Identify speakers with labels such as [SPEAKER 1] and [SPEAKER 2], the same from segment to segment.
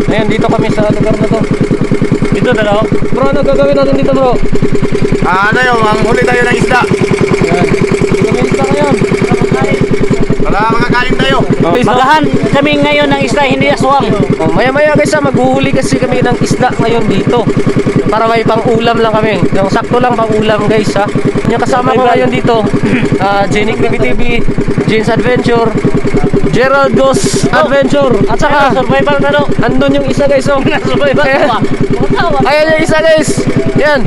[SPEAKER 1] Ayan, dito kami sa lugar na to.
[SPEAKER 2] Dito na daw.
[SPEAKER 1] Bro, ano gagawin natin dito, bro?
[SPEAKER 3] Ano yun, manghuli tayo ng isda.
[SPEAKER 1] Ayan. May isda ngayon.
[SPEAKER 3] Para makakain tayo.
[SPEAKER 2] Magahan kami ngayon ng isda, hindi aswang.
[SPEAKER 1] Oh, maya-maya guys, maghuhuli kasi kami ng isda ngayon dito. Para may pang-ulam lang kami. Yung sakto lang pang-ulam guys ha. Yung kasama ko ngayon dito, Jenic TV, Jane's Adventure, Gerald Goes Adventure. At saka,
[SPEAKER 2] survival na daw.
[SPEAKER 1] andun yung isa guys oh.
[SPEAKER 2] Survival pa.
[SPEAKER 1] Ayan yung isa guys. Yan.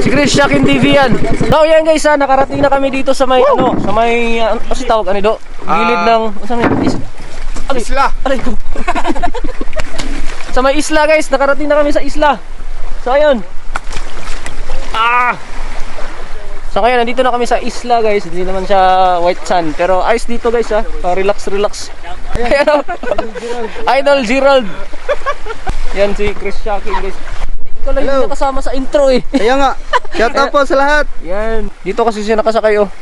[SPEAKER 1] Si Chris Shakin TV yan. So yan guys ha, nakarating na kami dito sa may ano, sa may ano kasi tawag ano do? Gilid ng saan yun?
[SPEAKER 3] Isla.
[SPEAKER 1] Aray ko. Sa may isla guys, nakarating na kami sa isla. So ayun. So ngayon, nandito na kami sa isla guys. Hindi naman siya white sand, pero ayos dito guys ha. Relax, relax. Ayan, oh. Idol Gerald. Yan si Chris Shakin guys. Ikaw lang yung nakasama sa intro eh.
[SPEAKER 3] Kaya nga, shout out po sa lahat.
[SPEAKER 1] Yan. Dito kasi siya nakasakay oh.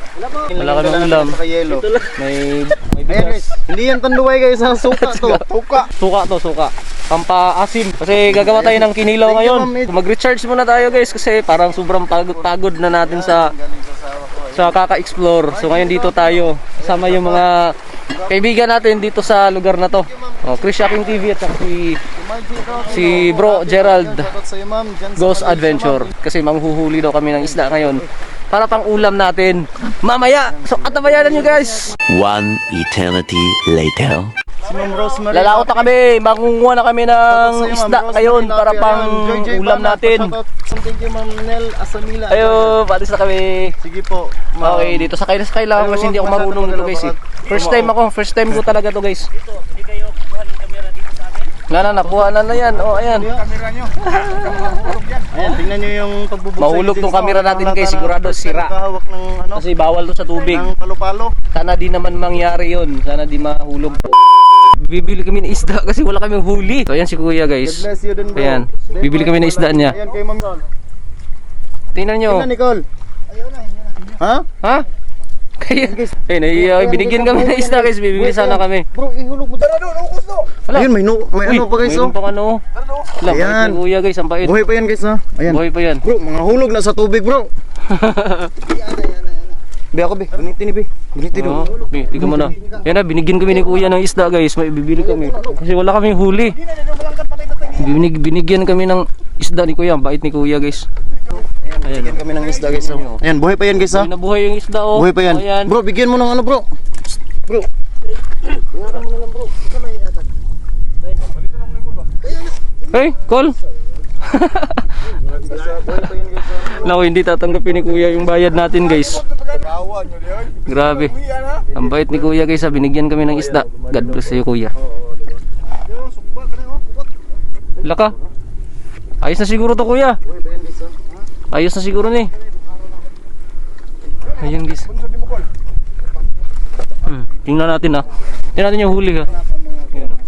[SPEAKER 1] Wala ka ng ulam.
[SPEAKER 3] Yelo.
[SPEAKER 1] May
[SPEAKER 3] Ayan guys,
[SPEAKER 1] bigas.
[SPEAKER 3] hindi yan tanduay guys, ang suka to. Suka.
[SPEAKER 1] Suka to, suka. Pampaasim. Kasi gagawa tayo ng kinilaw ngayon. Mag-recharge muna tayo guys kasi parang sobrang pagod na natin sa kaka-explore. So ngayon dito tayo. Kasama yung mga kaibigan natin dito sa lugar na to. Oh, Chris Shakin TV at saka si Bro Gerald Goes Adventure. Kasi manghuhuli daw kami ng isda ngayon para pang ulam natin mamaya. So atabayanan nyo guys.
[SPEAKER 4] One eternity later.
[SPEAKER 1] Lalaot na kami, mangunguha na kami ng isda ngayon para pang ulam natin.
[SPEAKER 3] Thank you Ma'am Nel Asamila.
[SPEAKER 1] Ayo, patis na kami.
[SPEAKER 3] Sige po.
[SPEAKER 1] Okay, dito sakay na sakay lang kasi hindi ako marunong nito guys eh. First time ko talaga to guys. Nakuha na yan. Oh, ayan.
[SPEAKER 3] Kamera nyo. Ayan, tingnan nyo yung pagbubuksan.
[SPEAKER 1] Mahulog tong camera natin guys, sigurado sira.
[SPEAKER 3] Nakahawak ng ano,
[SPEAKER 1] Kasi bawal to sa tubig.
[SPEAKER 3] ng palo-palo.
[SPEAKER 1] Sana di naman mangyari yun. Sana di mahulog. Bibili kami ng isda kasi wala kaming huli. So ayan si kuya
[SPEAKER 3] God
[SPEAKER 1] guys.
[SPEAKER 3] bless you din bro.
[SPEAKER 1] Ayan, bibili kami ng isda niya.
[SPEAKER 3] Ayan kay Ma'am.
[SPEAKER 1] Tingnan nyo.
[SPEAKER 3] Tingnan Nicole. Ha?
[SPEAKER 1] Ha? Kaya, binigyan kami ng isda guys. Bibili sana kami.
[SPEAKER 3] Bro, ihulog mo. Tara doon, ukos to. Ayun, may ano pa guys oh.
[SPEAKER 1] Mayroon pang ano. Wala,
[SPEAKER 3] Ayan.
[SPEAKER 1] bait ni kuya guys. Ang bait.
[SPEAKER 3] Buhay pa yan guys ha. Ayan.
[SPEAKER 1] Buhay pa yan.
[SPEAKER 3] Bro, mga hulog na sa tubig bro. Be ako be, bunitin ni be. Bunitin
[SPEAKER 1] Oo,
[SPEAKER 3] do.
[SPEAKER 1] tingnan mo na. Yan na, binigyan kami ni kuya ng isda guys. May bibili kami. Kasi wala kaming huli. Binigyan kami ng isda ni kuya. Ang bait ni kuya guys.
[SPEAKER 3] Ayan, bigyan kami ng isda guys oh. Ayan, buhay pa yan guys ha.
[SPEAKER 1] Buhay na buhay yung isda oh.
[SPEAKER 3] Buhay pa yan.
[SPEAKER 1] Ayan.
[SPEAKER 3] Bro, bigyan mo ng ano bro. Bro.
[SPEAKER 1] Hey, call. Naku, hindi tatanggapin ni kuya yung bayad natin guys. Grabe. Ang bait ni kuya guys ha. Binigyan kami ng isda. God bless sa'yo kuya. Laka. Ayos na siguro to kuya. Ayos na siguro ni. Ayan guys. Tingnan natin ha. Tingnan natin yung huli ha. Ayan, oh.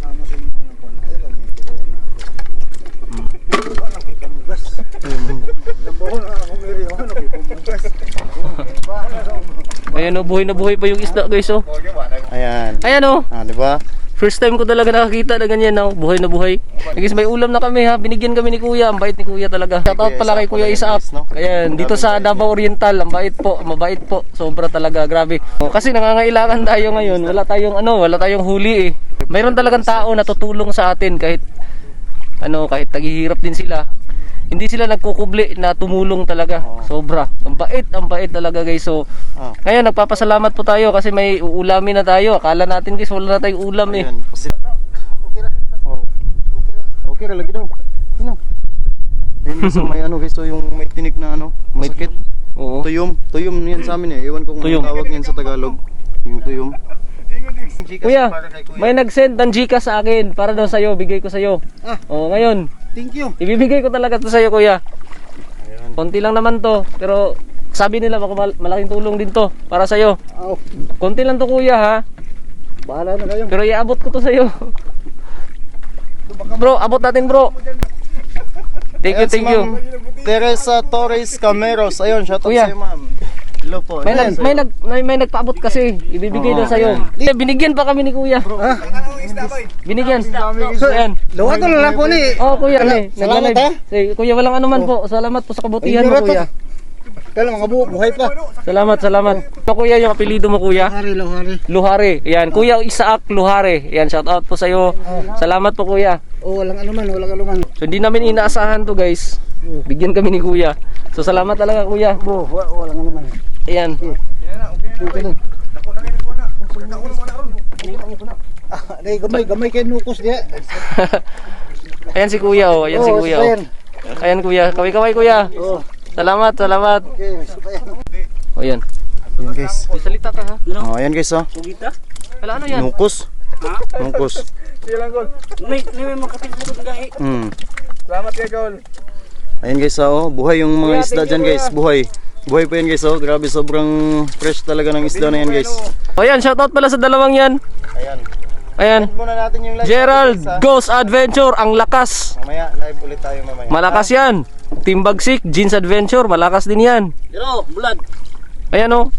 [SPEAKER 1] Ayan o, buhay na buhay pa yung isda guys oh.
[SPEAKER 3] Ayan.
[SPEAKER 1] Ayan o.
[SPEAKER 3] Di ba?
[SPEAKER 1] First time ko talaga nakakita na ganyan oh. Buhay na buhay. Guys, may ulam na kami ha. Binigyan kami ni kuya. Ang bait ni kuya talaga. Shoutout pala kay Kuya Isaap. Ayan, dito sa Davao Oriental. Ang bait po. Mabait po. Sobra talaga. Grabe. Kasi nangangailangan tayo ngayon. Wala tayong huli eh. Mayroon talagang tao na tutulong sa atin kahit kahit naghihirap din sila. Hindi sila nagkukubli na tumulong talaga. Sobra. Ang bait talaga guys. So, ngayon nagpapasalamat po tayo kasi may uulamin na tayo. Akala natin guys wala na tayong ulam eh.
[SPEAKER 3] Ayan. Okay ra lagi daw. Sino? Ayun so may ano guys, so yung may tinik na ano, masakit.
[SPEAKER 1] Oo.
[SPEAKER 3] Tuyom yan sa amin eh. Ewan ko kung
[SPEAKER 1] Tuyom.
[SPEAKER 3] anong tawag niyan sa Tagalog. Yung tuyom.
[SPEAKER 1] Kuya, may nag-send ng Gcash sa akin para daw sa'yo, bigay ko sa'yo. Oo, ngayon,
[SPEAKER 3] Thank you.
[SPEAKER 1] ibibigay ko talaga to sa'yo kuya. Konti lang naman to, pero sabi nila baka malaking tulong din to para sa'yo. Konti lang to kuya ha.
[SPEAKER 3] Bahala na kayo.
[SPEAKER 1] Pero iabot ko to sa'yo. Bro, abot natin bro. Thank you.
[SPEAKER 3] Teresa Torres Cameros. Ayun, shout out
[SPEAKER 1] Kuya.
[SPEAKER 3] sa iyo ma'am. Hello po.
[SPEAKER 1] May nagpaabot kasi. Ibibigay daw sa'yo. Binigyan pa kami ni kuya. Binigyan. Ayan.
[SPEAKER 5] Luwa ko lang po ni.
[SPEAKER 1] Oh, kuya.
[SPEAKER 5] Salamat, ha?
[SPEAKER 1] Kuya, walang anuman po. Salamat po sa kabutihan mo, kuya.
[SPEAKER 5] Kala mga buhay pa.
[SPEAKER 1] Salamat. Ito, kuya, yung apelido mo, kuya.
[SPEAKER 5] Luhari.
[SPEAKER 1] Luhare. Yan, Kuya Isaac Luhare. Yan, shout out po sa iyo. Salamat po, kuya.
[SPEAKER 5] Walang anuman.
[SPEAKER 1] So hindi namin inaasahan to, guys. Bigyan kami ni kuya. So salamat talaga, kuya.
[SPEAKER 5] Walang anuman.
[SPEAKER 1] Ayan.
[SPEAKER 5] Gamay kay nukos diya.
[SPEAKER 1] Ayan si kuya, oh. Ayan si kuya, oh. Ayan, kuya. Kaway-kaway, kuya. Salamat. O, yan.
[SPEAKER 3] Ayan guys.
[SPEAKER 1] Salita ka, ha?
[SPEAKER 3] Oh, ayan guys oh.
[SPEAKER 1] Wala, ano yan?
[SPEAKER 3] Nukos. Nukos.
[SPEAKER 2] May mga kapitid ko gahi.
[SPEAKER 5] Salamat kay Gol.
[SPEAKER 3] Ayan guys oh, buhay yung mga isda dyan guys, buhay. Buhay pa yan guys oh, grabe sobrang fresh talaga ng isda na yan guys.
[SPEAKER 1] O, yan. Shoutout pala sa dalawang yan. Ayan.
[SPEAKER 3] Muna natin yung live.
[SPEAKER 1] Gerald Ghost Adventure, ang lakas.
[SPEAKER 3] Mamaya, live ulit tayo mamaya.
[SPEAKER 1] Malakas yan. Team Bagsik, Jeans Adventure, malakas din yan.
[SPEAKER 2] Pero, bulad.
[SPEAKER 1] Ayan, oh.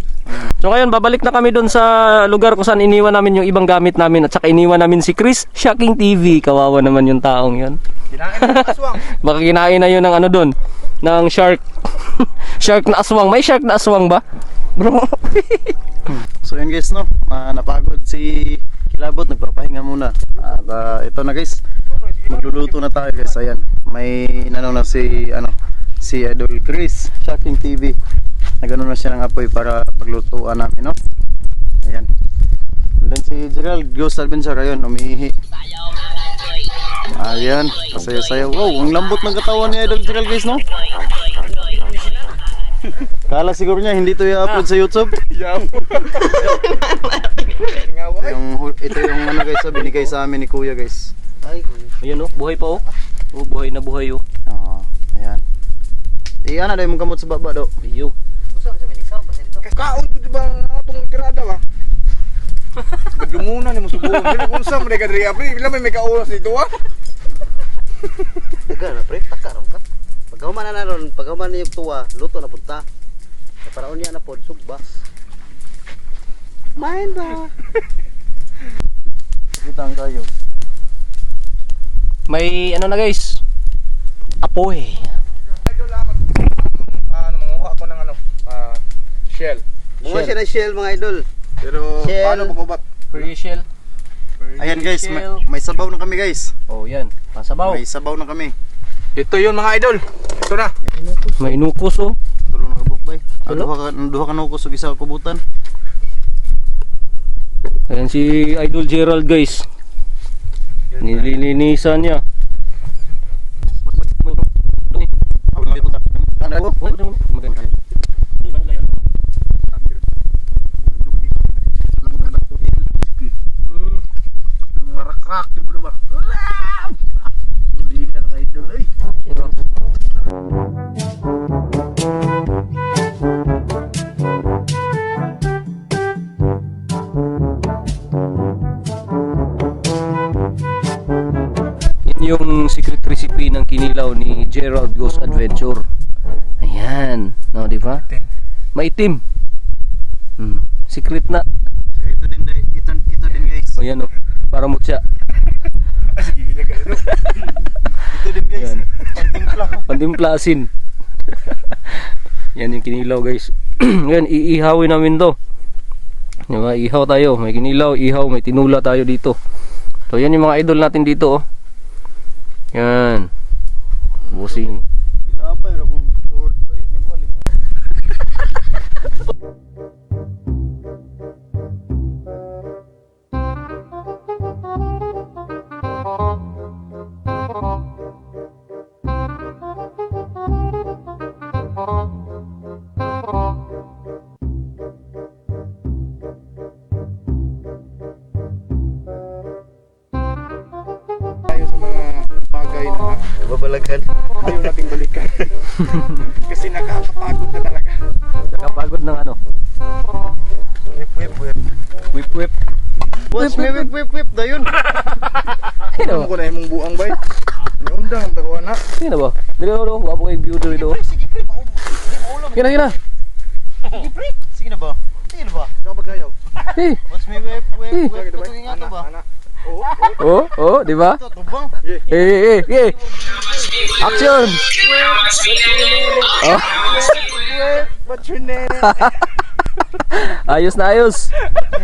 [SPEAKER 1] So ngayon, babalik na kami doon sa lugar kung saan iniwan namin yung ibang gamit namin. At saka iniwan namin si Chris, Shocking TV. Kawawa naman yung taong yun.
[SPEAKER 5] Kinain ng aswang.
[SPEAKER 1] Baka kinain na yun ng ano doon, ng shark. Shark na aswang. May shark na aswang ba? Bro.
[SPEAKER 3] So yun guys no, napagod si Kilabot, nagpapahinga muna. At ito na guys, magluluto na tayo guys. Ayan, may inano na si Idol Chris, Shocking TV. Nagano na siya ng apoy para paglutuan namin, no? Ayan. And then si Gerald Ghost Adventure, ayun, umiihi. Ayan, kasaya-saya. Wow, ang lambot ng katawan ni Idol Gerald guys, no? Kala siguro niya hindi to i-upload sa YouTube. Ito yung ano guys, binigay sa amin ni Kuya guys.
[SPEAKER 1] Ayan, oh. Buhay pa, oh. Oh, buhay na buhay, oh.
[SPEAKER 3] Ayan. Ana dahil mong kamot sa baba do.
[SPEAKER 1] Iyo.
[SPEAKER 5] Kakaon to diba atong tirada ba? Gadlungunan ni mo subuon. Dili kung sa mga kadri apri, bila may kaulas dito ah.
[SPEAKER 6] Taga na pre, taka ra ka. Pagkahuman na ron, pagkahuman yung tuwa, luto na punta. Para unya na pod sugba. Main ba?
[SPEAKER 3] Kitang kayo.
[SPEAKER 1] May ano na guys. Apoy.
[SPEAKER 5] Manguha ako ng shell.
[SPEAKER 6] Mga siya na shell mga idol.
[SPEAKER 5] Pero
[SPEAKER 6] Shell.
[SPEAKER 5] paano magbabat?
[SPEAKER 1] Free shell.
[SPEAKER 3] Ayan guys, may sabaw na kami guys.
[SPEAKER 1] Oh, yan. Pasabaw.
[SPEAKER 3] May sabaw na kami.
[SPEAKER 5] Ito yun mga idol. Ito na.
[SPEAKER 1] May inukos, oh.
[SPEAKER 3] Tulo na kabuk bay. Duha ka nukos ug isa ka kubutan.
[SPEAKER 1] Ayan si Idol Gerald guys. Nililinisan niya.
[SPEAKER 5] Marakrak di mo ba? Tulingan mga idol ay.
[SPEAKER 1] Yan yung secret recipe ng kinilaw ni Gerald Ghost Adventure. Ayan, no, di ba? Maitim. Secret na.
[SPEAKER 3] Ito din guys.
[SPEAKER 1] O yan, oh. Para mutya.
[SPEAKER 3] Ito din guys.
[SPEAKER 1] Yan.
[SPEAKER 3] Pantimpla.
[SPEAKER 1] Pantimpla asin. Yan yung kinilaw guys. Ngayon, iihawin namin to. Diba? Ihaw tayo. May kinilaw, ihaw, may tinula tayo dito. So yan yung mga idol natin dito, oh. Yan. Busing.
[SPEAKER 3] Bilabay ra kung short ay lima.
[SPEAKER 5] Tayo sa mga bagay na
[SPEAKER 3] Babalagan.
[SPEAKER 5] ayaw nating balikan. Kasi nakakapagod na talaga.
[SPEAKER 1] Nakapagod ng ano?
[SPEAKER 3] Whip.
[SPEAKER 1] Whip.
[SPEAKER 3] What's whip dayon?
[SPEAKER 5] Ano ko na imong buang bay? Niundang ang takuan na.
[SPEAKER 1] Sino ba? Dali do, wapo kay view dali do. Kina.
[SPEAKER 3] Tingin na ba? Tingin na ba?
[SPEAKER 5] Ikaw maghayaw.
[SPEAKER 1] Eh,
[SPEAKER 3] Mas may web.
[SPEAKER 5] Lagi daw.
[SPEAKER 3] Tingin nga to ba?
[SPEAKER 5] Ana. Oo.
[SPEAKER 1] di ba?
[SPEAKER 3] Ito, tubang.
[SPEAKER 1] Action! Oh,
[SPEAKER 5] What's your name?
[SPEAKER 1] ayos na ayos.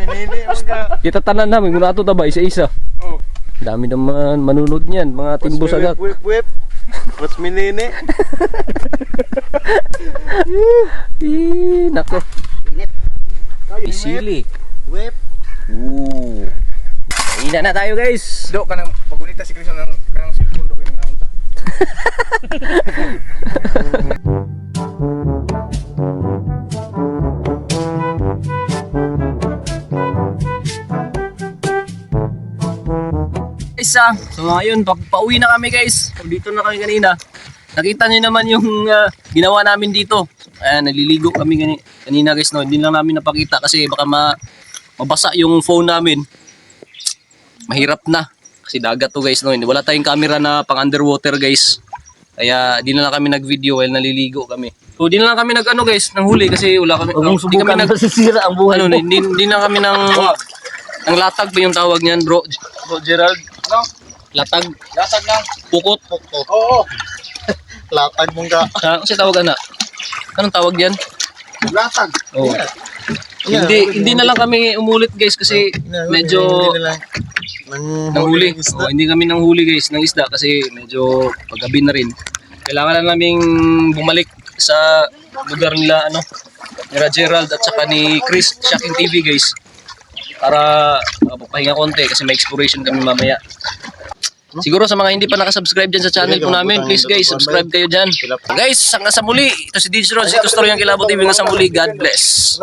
[SPEAKER 3] Nini, mga.
[SPEAKER 1] Kita tanan namin kung nato ba isa-isa.
[SPEAKER 5] Oh.
[SPEAKER 1] Dami naman manunod niyan, mga timbos agad.
[SPEAKER 3] Whip. Mas minini.
[SPEAKER 1] Nako. Isili.
[SPEAKER 3] Whip.
[SPEAKER 1] Ooh. Ina na tayo guys.
[SPEAKER 5] Do kanang pagunita si Chris ng kanang cellphone do kay mga unta.
[SPEAKER 1] So ngayon, pauwi na kami guys. Dito na kami kanina. Nakita niyo naman yung ginawa namin dito. Ayan, naliligo kami kanina guys. No? Hindi lang namin napakita kasi baka mabasa yung phone namin. Mahirap na. Kasi dagat to guys. No? Wala tayong camera na pang underwater guys. Kaya di na lang kami nag-video while naliligo kami. So di na lang kami nag-ano guys, nang huli kasi wala kami. Hindi kami
[SPEAKER 6] Masisira ang buhay
[SPEAKER 1] ano, hindi na kami ng latag ba yung tawag niyan, bro Gerald?
[SPEAKER 5] Ano?
[SPEAKER 1] Latag,
[SPEAKER 5] Latag lang.
[SPEAKER 1] pukot.
[SPEAKER 5] Oo.
[SPEAKER 3] Latag mong ka.
[SPEAKER 1] Ano siya tawag na? Anong tawag diyan?
[SPEAKER 5] Latag.
[SPEAKER 1] Oh. Hindi na lang kami umulit guys kasi medyo nanghuli. Oh, hindi kami nanghuli guys ng isda kasi medyo paggabi na rin. Kailangan na naming bumalik sa lugar nila ni Gerald at saka ni Chris Shocking TV guys. Para pahinga konti kasi may exploration kami mamaya. Siguro sa mga hindi pa nakasubscribe dyan sa channel po namin, please guys, subscribe kayo dyan. Guys, hanggang sa muli. Ito si DJ Rod, ito story ang Kilabot TV, hanggang sa muli. God bless.